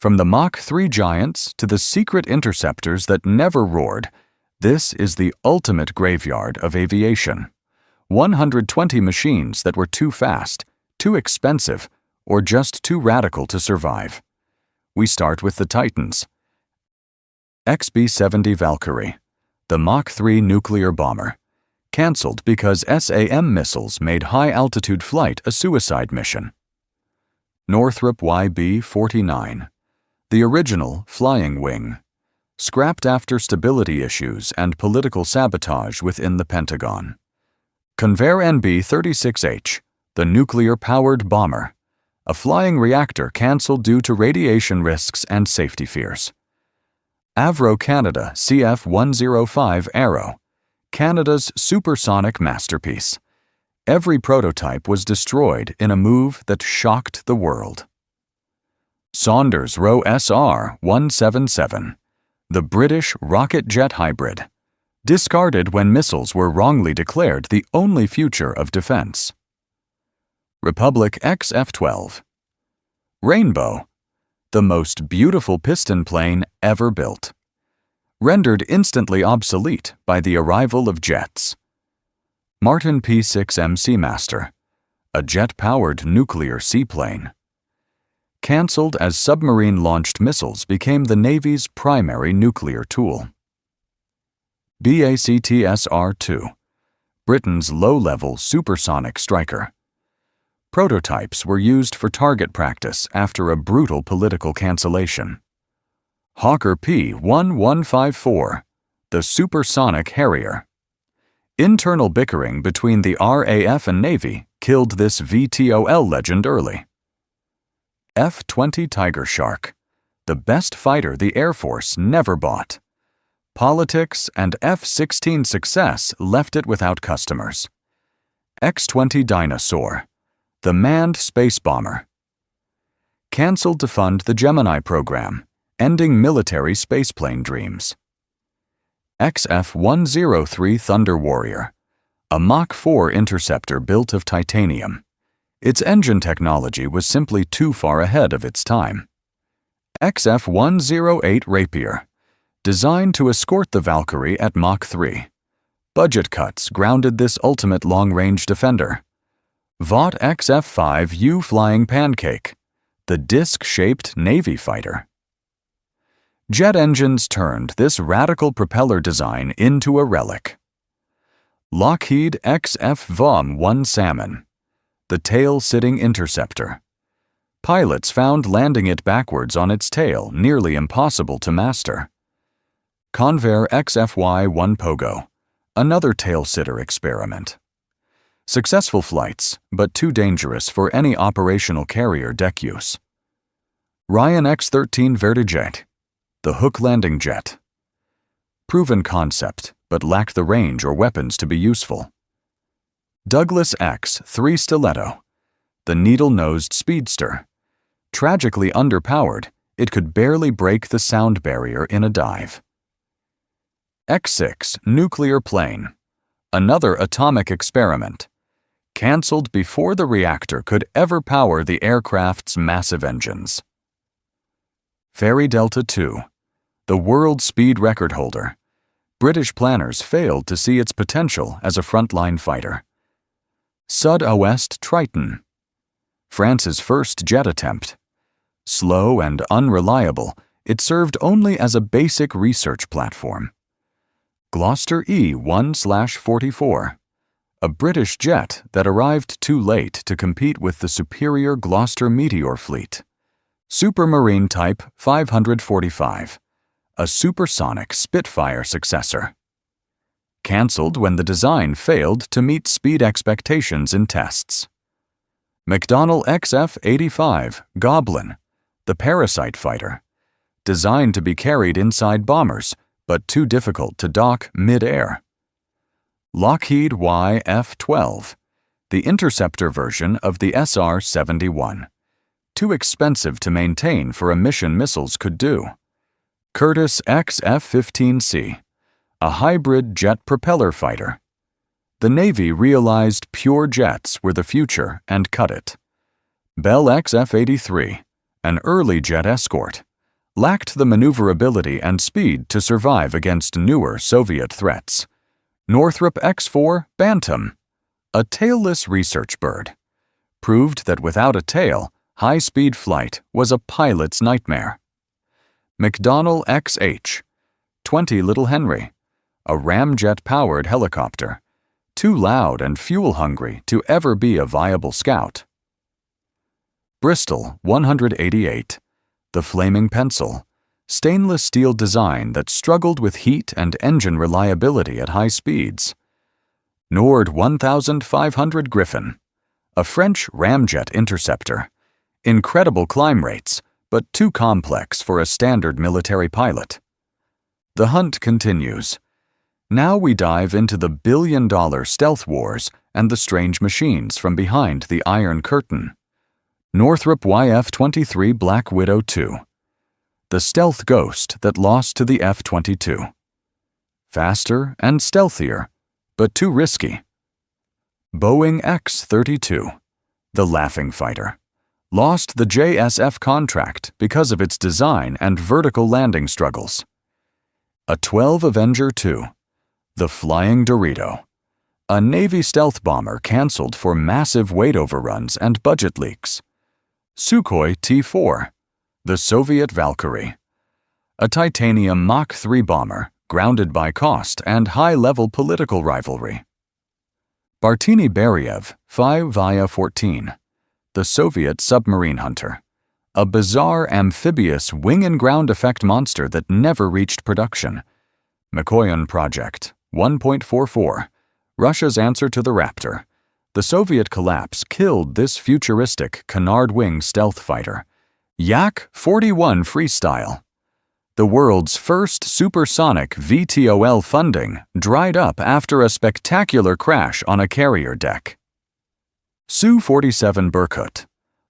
From the Mach 3 giants to the secret interceptors that never roared, this is the ultimate graveyard of aviation. 120 machines that were too fast, too expensive, or just too radical to survive. We start with the Titans. XB-70 Valkyrie, the Mach 3 nuclear bomber, canceled because SAM missiles made high-altitude flight a suicide mission. Northrop YB-49, the original flying wing, scrapped after stability issues and political sabotage within the Pentagon. Convair NB-36H, the nuclear-powered bomber, a flying reactor canceled due to radiation risks and safety fears. Avro Canada CF-105 Arrow, Canada's supersonic masterpiece. Every prototype was destroyed in a move that shocked the world. Saunders Roe SR-177, the British rocket jet hybrid, discarded when missiles were wrongly declared the only future of defense. Republic XF-12, Rainbow, the most beautiful piston plane ever built, rendered instantly obsolete by the arrival of jets. Martin P-6M Seamaster, a jet-powered nuclear seaplane, canceled as submarine-launched missiles became the Navy's primary nuclear tool. BACT-SR-2, Britain's low-level supersonic Striker. Prototypes were used for target practice after a brutal political cancellation. Hawker P-1154, the supersonic Harrier. Internal bickering between the RAF and Navy killed this VTOL legend early. F-20 Tiger Shark, the best fighter the Air Force never bought. Politics and F-16 success left it without customers. X-20 Dinosaur, the manned space bomber. Canceled to fund the Gemini program, ending military spaceplane dreams. XF-103 Thunder Warrior, a Mach 4 interceptor built of titanium. Its engine technology was simply too far ahead of its time. XF-108 Rapier, designed to escort the Valkyrie at Mach 3. Budget cuts grounded this ultimate long-range defender. Vought XF-5U Flying Pancake, the disc-shaped Navy fighter. Jet engines turned this radical propeller design into a relic. Lockheed XF-VOM-1 Salmon, the tail-sitting interceptor. Pilots found landing it backwards on its tail nearly impossible to master. Convair XFY-1 Pogo, another tail-sitter experiment. Successful flights, but too dangerous for any operational carrier deck use. Ryan X-13 Vertijet, the hook landing jet. Proven concept, but lacked the range or weapons to be useful. Douglas X-3 Stiletto, the needle-nosed speedster. Tragically underpowered, it could barely break the sound barrier in a dive. X-6 Nuclear Plane, another atomic experiment. Canceled before the reactor could ever power the aircraft's massive engines. Ferry Delta II, the world speed record holder. British planners failed to see its potential as a frontline fighter. Sud-Ouest Triton, France's first jet attempt. Slow and unreliable, it served only as a basic research platform. Gloucester E-1/44, a British jet that arrived too late to compete with the superior Gloucester Meteor fleet. Supermarine Type 545, a supersonic Spitfire successor. Cancelled when the design failed to meet speed expectations in tests. McDonnell XF-85 Goblin, the parasite fighter. Designed to be carried inside bombers, but too difficult to dock mid-air. Lockheed YF-12, the interceptor version of the SR-71. Too expensive to maintain for a mission missiles could do. Curtiss XF-15C, a hybrid jet propeller fighter. The Navy realized pure jets were the future and cut it. Bell XF-83, an early jet escort, lacked the maneuverability and speed to survive against newer Soviet threats. Northrop X-4 Bantam, a tailless research bird, proved that without a tail, high-speed flight was a pilot's nightmare. McDonnell XH, 20 Little Henry, a ramjet-powered helicopter, too loud and fuel-hungry to ever be a viable scout. Bristol 188, the Flaming Pencil, stainless steel design that struggled with heat and engine reliability at high speeds. Nord 1500 Griffon, a French ramjet interceptor, incredible climb rates, but too complex for a standard military pilot. The hunt continues. Now we dive into the billion-dollar stealth wars and the strange machines from behind the Iron Curtain. Northrop YF-23 Black Widow II, the stealth ghost that lost to the F-22. Faster and stealthier, but too risky. Boeing X-32, the Laughing Fighter, lost the JSF contract because of its design and vertical landing struggles. A 12 Avenger II, the Flying Dorito, a Navy stealth bomber canceled for massive weight overruns and budget leaks. Sukhoi T-4, the Soviet Valkyrie, a titanium Mach 3 bomber grounded by cost and high-level political rivalry. Bartini-Beriev 5 Via 14, the Soviet submarine hunter, a bizarre amphibious wing-and-ground effect monster that never reached production. Mikoyan Project 1.44, Russia's answer to the Raptor. The Soviet collapse killed this futuristic canard-wing stealth fighter. Yak-41 Freestyle, the world's first supersonic VTOL funding dried up after a spectacular crash on a carrier deck. Su-47 Berkut,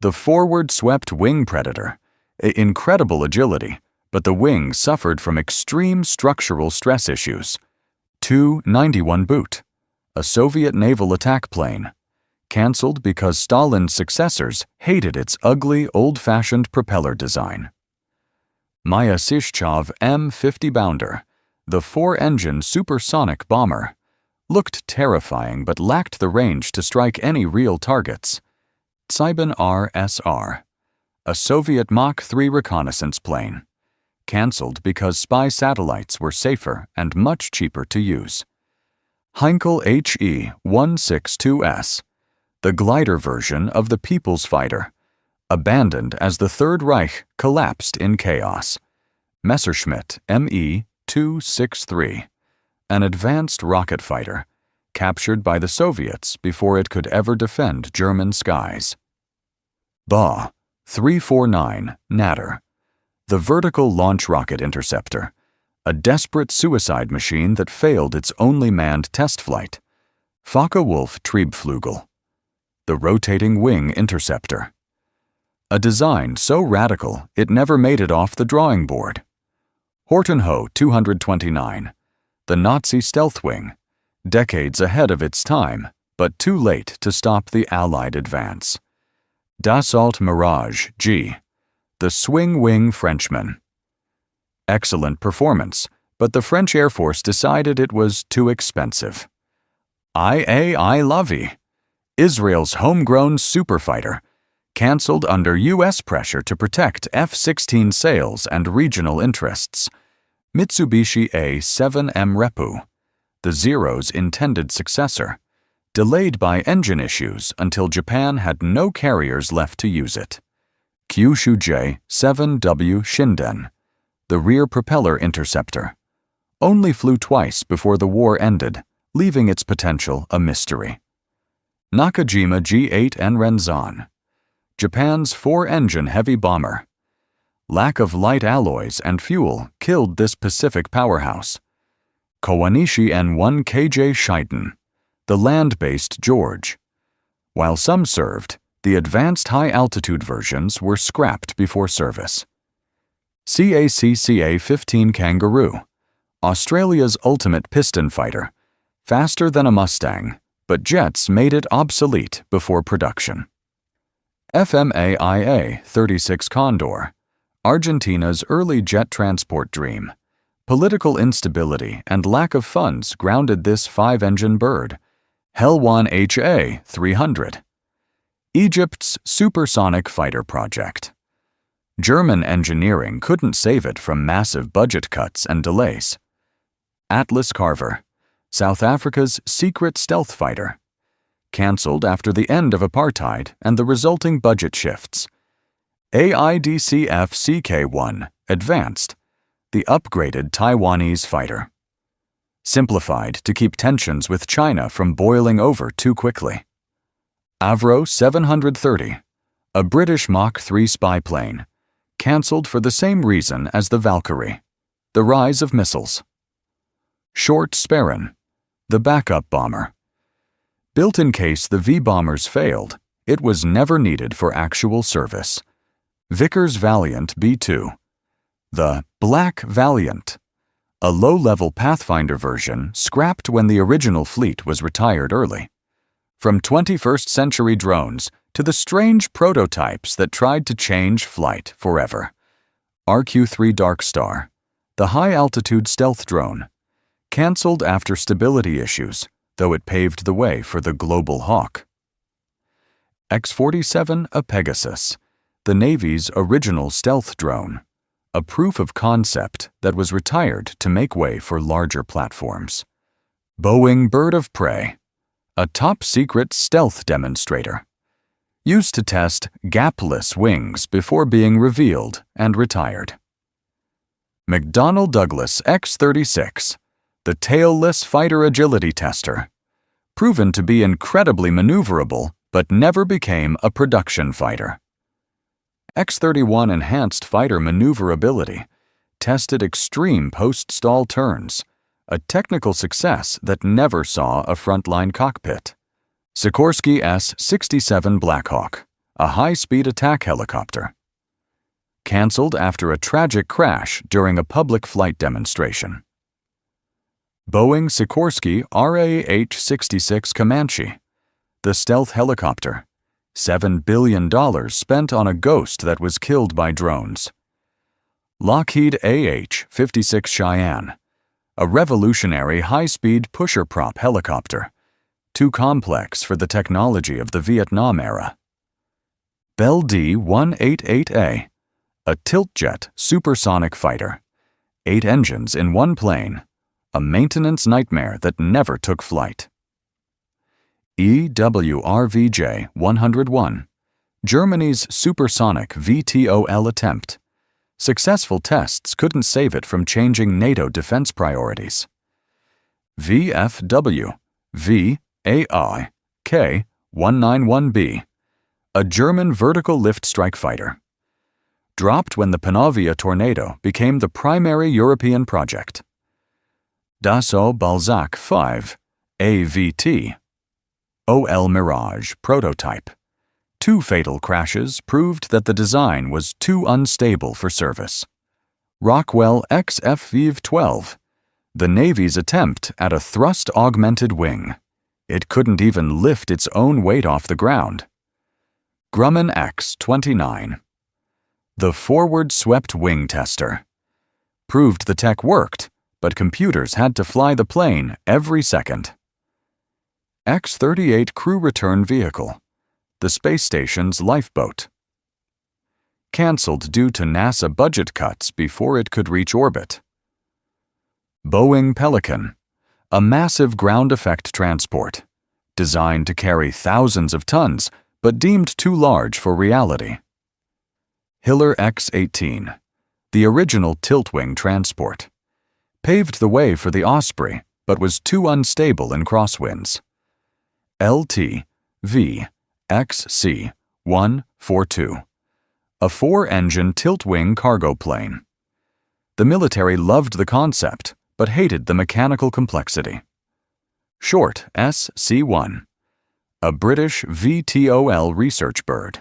the forward-swept wing predator, incredible agility, but the wing suffered from extreme structural stress issues. Tu-91 Boot, a Soviet naval attack plane, canceled because Stalin's successors hated its ugly, old-fashioned propeller design. Maya Sishchov M-50 Bounder, the four-engine supersonic bomber, looked terrifying but lacked the range to strike any real targets. Tsaiban R-SR, a Soviet Mach 3 reconnaissance plane, canceled because spy satellites were safer and much cheaper to use. Heinkel HE-162S, the glider version of the People's Fighter, abandoned as the Third Reich collapsed in chaos. Messerschmitt Me-263, an advanced rocket fighter, captured by the Soviets before it could ever defend German skies. Ba 349 Natter, the vertical launch rocket interceptor, a desperate suicide machine that failed its only manned test flight. Focke-Wulf Triebflügel, the rotating wing interceptor, a design so radical it never made it off the drawing board. Hortenho 229, the Nazi stealth wing, decades ahead of its time, but too late to stop the Allied advance. Dassault Mirage G, the swing-wing Frenchman. Excellent performance, but the French Air Force decided it was too expensive. IA Lavi, Israel's homegrown superfighter, canceled under U.S. pressure to protect F-16 sales and regional interests. Mitsubishi A-7M Repu, the Zero's intended successor, delayed by engine issues until Japan had no carriers left to use it. Kyushu J-7W Shinden, the rear propeller interceptor, only flew twice before the war ended, leaving its potential a mystery. Nakajima G-8N Renzan, Japan's four-engine heavy bomber. Lack of light alloys and fuel killed this Pacific powerhouse. Kawanishi N-1 KJ Scheiden, the land-based George. While some served, the advanced high-altitude versions were scrapped before service. CACCA-15 Kangaroo, Australia's ultimate piston fighter, faster than a Mustang, but jets made it obsolete before production. FMAIA-36 Condor, Argentina's early jet transport dream. Political instability and lack of funds grounded this five-engine bird. Helwan HA-300. Egypt's supersonic fighter project. German engineering couldn't save it from massive budget cuts and delays. Atlas Carver, South Africa's secret stealth fighter. Cancelled after the end of apartheid and the resulting budget shifts. AIDCF CK-1, Advanced, the upgraded Taiwanese fighter. Simplified to keep tensions with China from boiling over too quickly. Avro 730, a British Mach 3 spy plane, cancelled for the same reason as the Valkyrie, the rise of missiles. Short Sparran, the backup bomber. Built in case the V-bombers failed, it was never needed for actual service. Vickers Valiant B-2. The Black Valiant, a low-level Pathfinder version scrapped when the original fleet was retired early. From 21st century drones to the strange prototypes that tried to change flight forever. RQ-3 Dark Star, the high-altitude stealth drone. Cancelled after stability issues, though it paved the way for the Global Hawk. X-47 A Pegasus, the Navy's original stealth drone, a proof of concept that was retired to make way for larger platforms. Boeing Bird of Prey, a top-secret stealth demonstrator, used to test gapless wings before being revealed and retired. McDonnell Douglas X-36, the tailless fighter agility tester, proven to be incredibly maneuverable but never became a production fighter. X-31 enhanced fighter maneuverability, tested extreme post-stall turns, a technical success that never saw a frontline cockpit. Sikorsky S-67 Blackhawk, a high-speed attack helicopter. Cancelled after a tragic crash during a public flight demonstration. Boeing Sikorsky RAH-66 Comanche, the stealth helicopter, $7 billion spent on a ghost that was killed by drones. Lockheed AH-56 Cheyenne, a revolutionary high-speed pusher-prop helicopter, too complex for the technology of the Vietnam era. Bell D-188A, a tilt-jet supersonic fighter, 8 engines in one plane, a maintenance nightmare that never took flight. EWRVJ-101, Germany's supersonic VTOL attempt. Successful tests couldn't save it from changing NATO defense priorities. VFW VAI K-191B, a German vertical lift strike fighter. Dropped when the Panavia tornado became the primary European project. Dassault Balzac 5 AVT OL Mirage prototype. 2 fatal crashes proved that the design was too unstable for service. Rockwell XF-12, the Navy's attempt at a thrust-augmented wing. It couldn't even lift its own weight off the ground. Grumman X-29, the forward-swept wing tester. Proved the tech worked, but computers had to fly the plane every second. X-38 Crew Return Vehicle, the space station's lifeboat. Cancelled due to NASA budget cuts before it could reach orbit. Boeing Pelican, a massive ground effect transport, designed to carry thousands of tons, but deemed too large for reality. Hiller X-18, the original tilt-wing transport. Paved the way for the Osprey, but was too unstable in crosswinds. LT-V-XC-142, a 4-engine tilt-wing cargo plane. The military loved the concept, but hated the mechanical complexity. Short SC-1, a British VTOL research bird.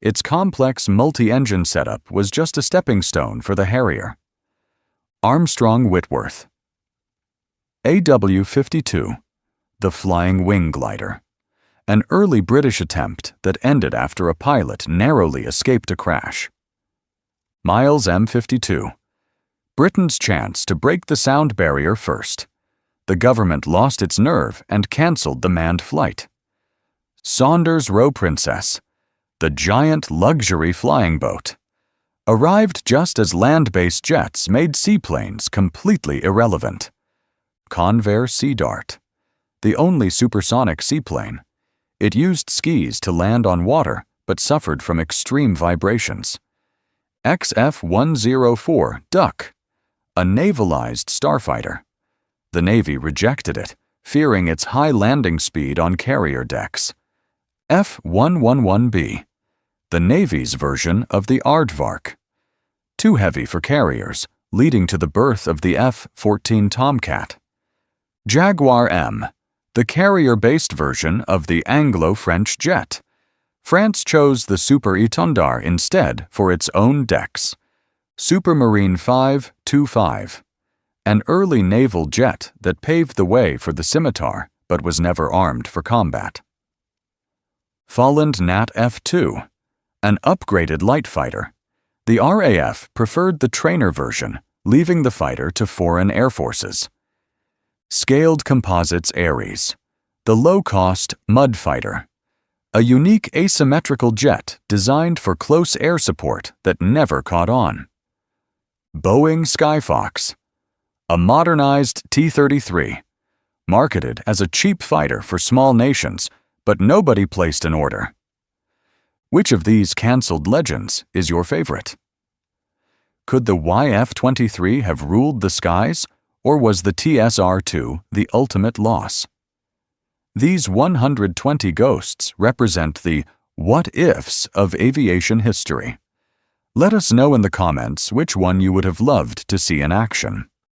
Its complex multi-engine setup was just a stepping stone for the Harrier. Armstrong Whitworth. AW-52, the Flying Wing Glider, an early British attempt that ended after a pilot narrowly escaped a crash. Miles M52. Britain's chance to break the sound barrier first. The government lost its nerve and cancelled the manned flight. Saunders Roe Princess. The giant luxury flying boat. Arrived just as land-based jets made seaplanes completely irrelevant. Convair Sea Dart. The only supersonic seaplane. It used skis to land on water, but suffered from extreme vibrations. XF-104 Duck. A navalized starfighter. The Navy rejected it, fearing its high landing speed on carrier decks. F-111B. The Navy's version of the Aardvark. Too heavy for carriers, leading to the birth of the F-14 Tomcat. Jaguar M. The carrier-based version of the Anglo-French jet. France chose the Super Étendard instead for its own decks. Supermarine 525. An early naval jet that paved the way for the Scimitar but was never armed for combat. Folland Nat F-2. An upgraded light fighter. The RAF preferred the trainer version, leaving the fighter to foreign air forces. Scaled Composites Ares. The low-cost mud fighter. A unique asymmetrical jet designed for close air support that never caught on. Boeing Skyfox. A modernized T-33. Marketed as a cheap fighter for small nations, but nobody placed an order. Which of these cancelled legends is your favorite? Could the YF-23 have ruled the skies, or was the TSR-2 the ultimate loss? These 120 ghosts represent the what-ifs of aviation history. Let us know in the comments which one you would have loved to see in action.